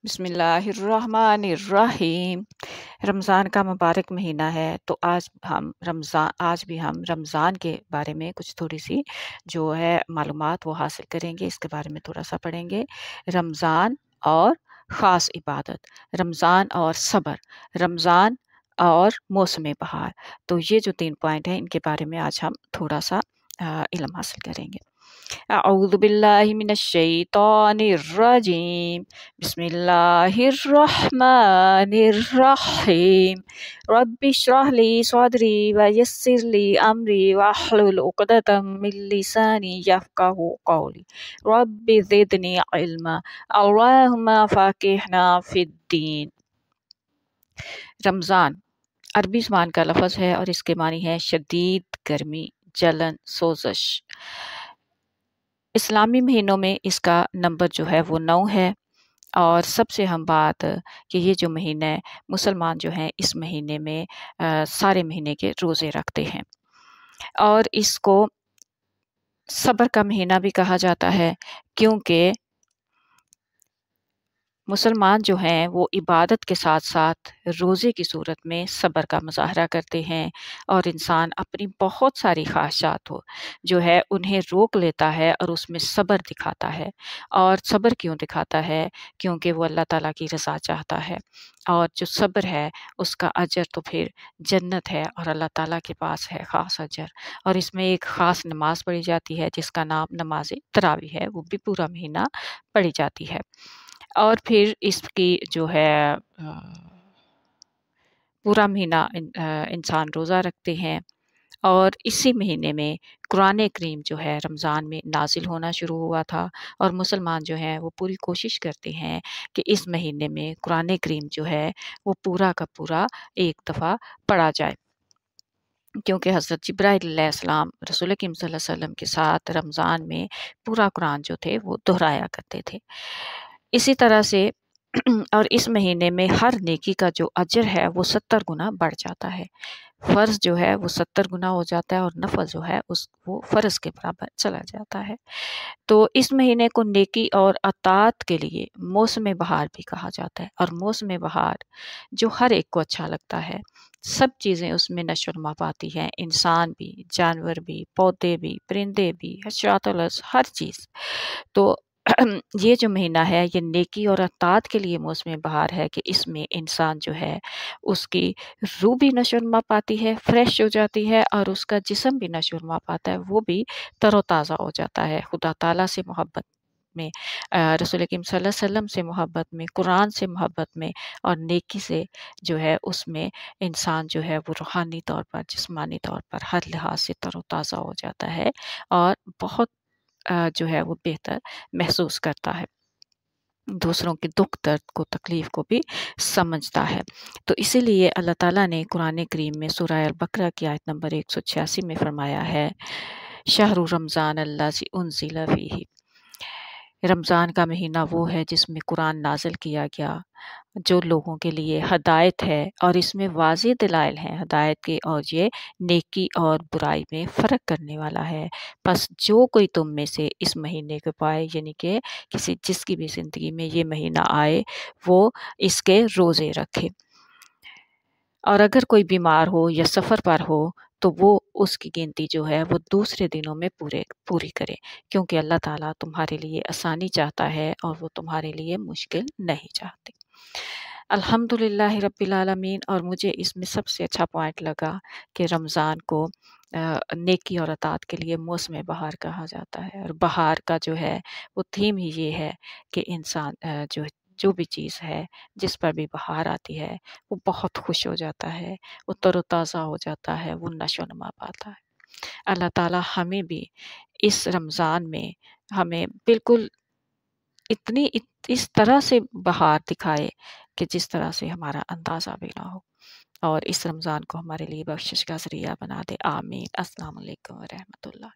बिस्मिल्लाहिर्रहमानिर्रहीम। रमज़ान का मुबारक महीना है, तो आज भी हम रमज़ान के बारे में कुछ थोड़ी-सी जो है मालूमात वो हासिल करेंगे, इसके बारे में थोड़ा-सा पढ़ेंगे। रमज़ान और ख़ास इबादत, रमज़ान और सब्र, रमज़ान और मौसम बहार। तो ये जो 3 पॉइंट हैं, इनके बारे में आज हम थोड़ा-सा इल्म हासिल करेंगे। अऊज़ु बिल्लाहि मिनश शैतानिर रजीम। बिस्मिल्लाहिर्रहमानिर्रहीम। रब्बि इश्रह ली सदरी व यस्सिर ली अमरी वहलुल उक़दतम मिन लिसानी यफ़क़हू क़ौली। रब्बि ज़िदनी इल्मा। अल्लाहुम्मा फ़क़िहना फ़िद्दीन। रमज़ान अरबी ज़ुबान का लफ़्ज़ है और इसके मानी है शदीद गर्मी, जलन, सोज़श। इस्लामी महीनों में इसका नंबर जो है वो 9 है। और सबसे अहम बात कि ये जो महीना है, मुसलमान जो हैं इस महीने में सारे महीने के रोज़े रखते हैं और इसको सब्र का महीना भी कहा जाता है, क्योंकि मुसलमान जो हैं वो इबादत के साथ-साथ रोज़े की सूरत में सब्र का मुज़ाहरा करते हैं और इंसान अपनी बहुत सारी ख़्वाहिशात जो है उन्हें रोक लेता है और उसमें सब्र दिखाता है। और सब्र क्यों दिखाता है? क्योंकि वो अल्लाह ताला की रज़ा चाहता है और जो सब्र है उसका अजर तो फिर जन्नत है और अल्लाह ताला के पास है ख़ास अजर। और इसमें एक ख़ास नमाज़ पढ़ी जाती है जिसका नाम नमाज़ तरावी है, वो भी पूरा महीना पढ़ी जाती है। और फिर इसकी जो है पूरा महीना इंसान रोज़ा रखते हैं और इसी महीने में कुरान करीम जो है रमज़ान में नाज़िल होना शुरू हुआ था और मुसलमान जो हैं वो पूरी कोशिश करते हैं कि इस महीने में कुरान करीम जो है वो पूरा का पूरा एक दफ़ा पढ़ा जाए। क्योंकि हज़रत जिब्राइल अलैहिस्सलाम रसूल करीम सल्लल्लाहु अलैहि वसल्लम के साथ रमज़ान में पूरा कुरान जो थे वो दोहराया करते थे। इसी तरह से और इस महीने में हर नेकी का जो अजर है वो 70 गुना बढ़ जाता है। फ़र्ज़ जो है वो 70 गुना हो जाता है और नफ़ल जो है वो फ़र्ज़ के बराबर चला जाता है। तो इस महीने को नेकी और अताअत के लिए मौसम बहार भी कहा जाता है और मौसम बहार जो हर एक को अच्छा लगता है। सब चीज़ें उसमें नशो-नुमा पाती हैं, इंसान भी, जानवर भी, पौधे भी, परिंदे भी, हशरात-उल-अर्ज़ हर चीज़। तो ये जो महीना है ये नेकी और अताअत के लिए मौसम बहार है कि इसमें इंसान जो है उसकी रूह भी नशो-नुमा पाती है, फ्रेश हो जाती है और उसका जिस्म भी नशो-नुमा पाता है, वो भी तरोताज़ा हो जाता है। खुदा ताला से मोहब्बत में, रसूल करीम सल्लल्लाहु अलैहि वसल्लम से मोहब्बत में, कुरान से मोहब्बत में और नेकी से जो है उसमें इंसान जो है वो रूहानी तौर पर, जिस्मानी तौर पर हर लिहाज से तरोताज़ा हो जाता है और बहुत जो है वो बेहतर महसूस करता है। दूसरों के दुःख दर्द को, तकलीफ़ को भी समझता है। तो इसीलिए अल्लाह ताला ने कुरान करीम में सूरह अल-बक़रा की आयत नंबर 186 में फ़रमाया है, शहरु रमज़ान अल्लज़ी उन्ज़िला फ़ीही। रमज़ान का महीना वो है जिसमें कुरान नाज़िल किया गया, जो लोगों के लिए हदायत है और इसमें वाज़ेह दलाइल हैं हदायत के और ये नेकी और बुराई में फ़र्क करने वाला है। बस जो कोई तुम में से इस महीने को पाए यानी कि जिसकी भी ज़िंदगी में ये महीना आए, वो इसके रोज़े रखे। और अगर कोई बीमार हो या सफ़र पर हो तो वो उसकी गिनती जो है वो दूसरे दिनों में पूरी करे, क्योंकि अल्लाह ताला तुम्हारे लिए आसानी चाहता है और वो तुम्हारे लिए मुश्किल नहीं चाहते। अल्हम्दुलिल्लाह रब्बिल आलमीन। और मुझे इसमें सबसे अच्छा पॉइंट लगा कि रमज़ान को नेकी और अताअत के लिए मौसम बहार कहा जाता है और बहार का जो है वो थीम ही ये है कि इंसान जो भी चीज़ है, जिस पर भी बहार आती है, वो बहुत खुश हो जाता है, वो तरोताज़ा हो जाता है, वो नशो-नुमा पाता है। अल्लाह ताला हमें भी इस रमज़ान में हमें बिल्कुल इस तरह से बहार दिखाए कि जिस तरह से हमारा अंदाज़ा भी ना हो और इस रमज़ान को हमारे लिए बख्शिश का ज़रिया बना दे। आमीन। अस्सलामु अलैकुम व रहमतुल्लाह।